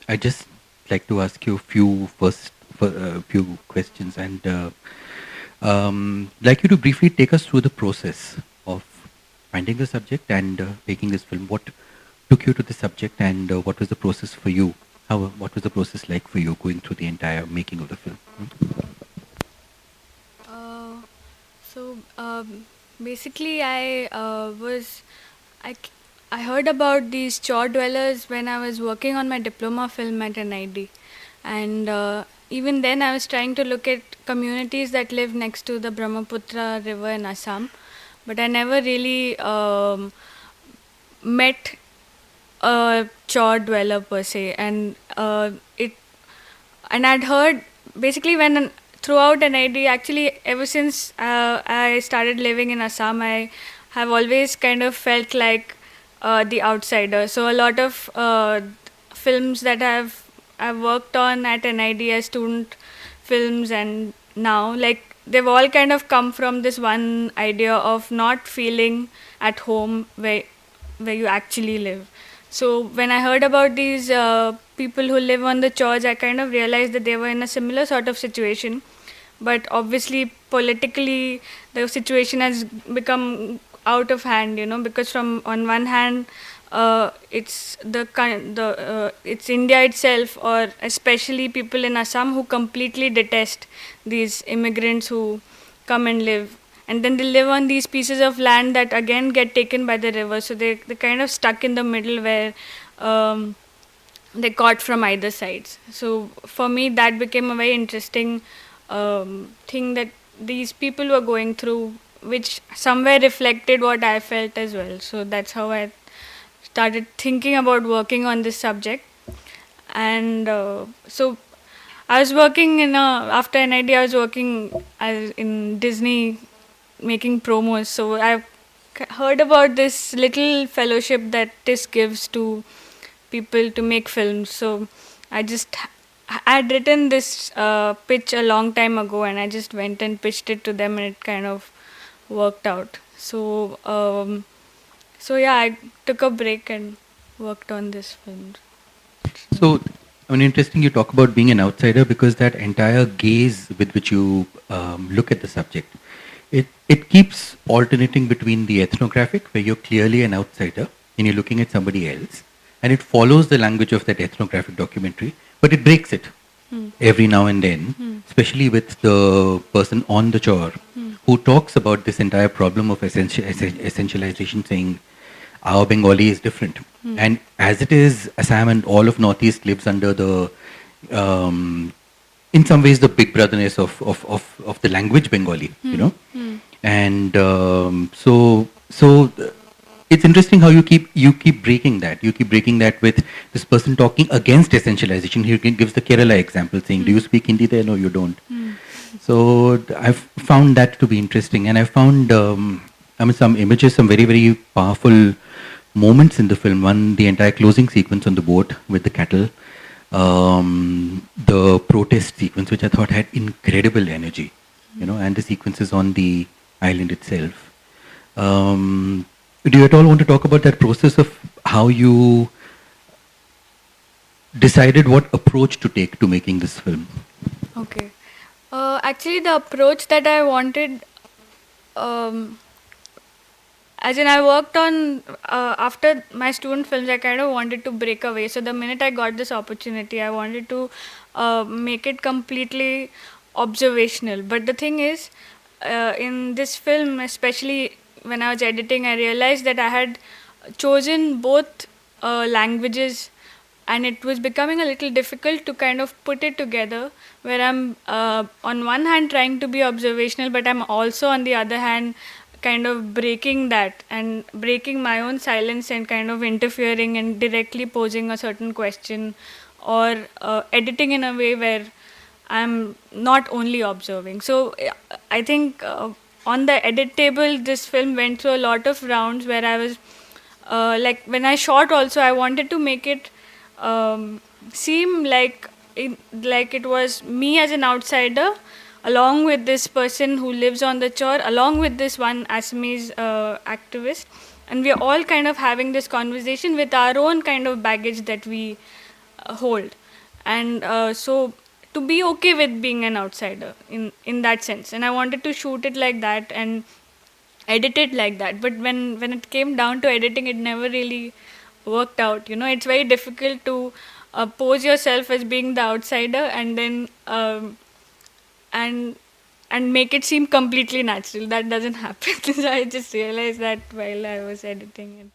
I just like to ask you a few questions, and like you to briefly take us through the process of finding the subject and making this film. What took you to the subject, and what was the process for you? What was the process like for you going through the entire making of the film? Uh, so basically, I, c- I heard about these chore dwellers when I was working on my diploma film at NID, and even then I was trying to look at communities that live next to the Brahmaputra River in Assam, but I never really met a chore dweller per se, and it and I'd heard basically when throughout NID, actually ever since I started living in Assam, I have always kind of felt like the outsider. So a lot of films that I've worked on at NID as student films, and now like they've all kind of come from this one idea of not feeling at home where you actually live. So when I heard about these people who live on the church, I kind of realized that they were in a similar sort of situation. But obviously, politically, the situation has become out of hand. Because from on one hand, it's it's India itself, or especially people in Assam who completely detest these immigrants who come and live, and then they live on these pieces of land that again get taken by the river, so they're kind of stuck in the middle where um, they caught from either sides. So for me that became a very interesting thing that these people were going through, which somewhere reflected what I felt as well. So that's how I started thinking about working on this subject. And so I was working after NID, I was working in Disney making promos. So I've heard about this little fellowship that TIS gives to people to make films. So I had written this pitch a long time ago, and I just went and pitched it to them, and it kind of worked out. So yeah, I took a break and worked on this film. So, I mean, interesting you talk about being an outsider because that entire gaze with which you look at the subject, it keeps alternating between the ethnographic, where you're clearly an outsider and you're looking at somebody else, and it follows the language of that ethnographic documentary, but it breaks it Hmm. every now and then, Hmm. especially with the person on the chore Hmm. who talks about this entire problem of essentialization, saying our Bengali is different. Hmm. And as it is, Assam and all of Northeast lives under the, um, in some ways, the big brotherness of the language Bengali, you Hmm. know. Hmm. And it's interesting how you keep breaking that. You keep breaking that with this person talking against essentialization. He gives the Kerala example, saying, "Do you speak Hindi there? No, you don't." Hmm. So I've found that to be interesting, and I found, I mean, some images, some very very powerful moments in the film. One, the entire closing sequence on the boat with the cattle, the protest sequence, which I thought had incredible energy, and the sequences on the island itself. Do you at all want to talk about that process of how you decided what approach to take to making this film? Okay. Actually, the approach that I wanted, um, as in, I worked on after my student films. I kind of wanted to break away. So the minute I got this opportunity, I wanted to make it completely observational. But the thing is, in this film, especially when I was editing, I realized that I had chosen both languages, and it was becoming a little difficult to kind of put it together, where I'm on one hand trying to be observational, but I'm also on the other hand kind of breaking that and breaking my own silence and kind of interfering and directly posing a certain question, or editing in a way where I'm not only observing. So I think on the edit table, this film went through a lot of rounds where I was like, when I shot also, I wanted to make it seem like it was me as an outsider, along with this person who lives on the shore, along with this one Assamese activist, and we are all kind of having this conversation with our own kind of baggage that we hold. And so to be okay with being an outsider in that sense, and I wanted to shoot it like that and edit it like that. But when it came down to editing, it never really worked out. It's very difficult to pose yourself as being the outsider and then and and make it seem completely natural. That doesn't happen. So I just realized that while I was editing it.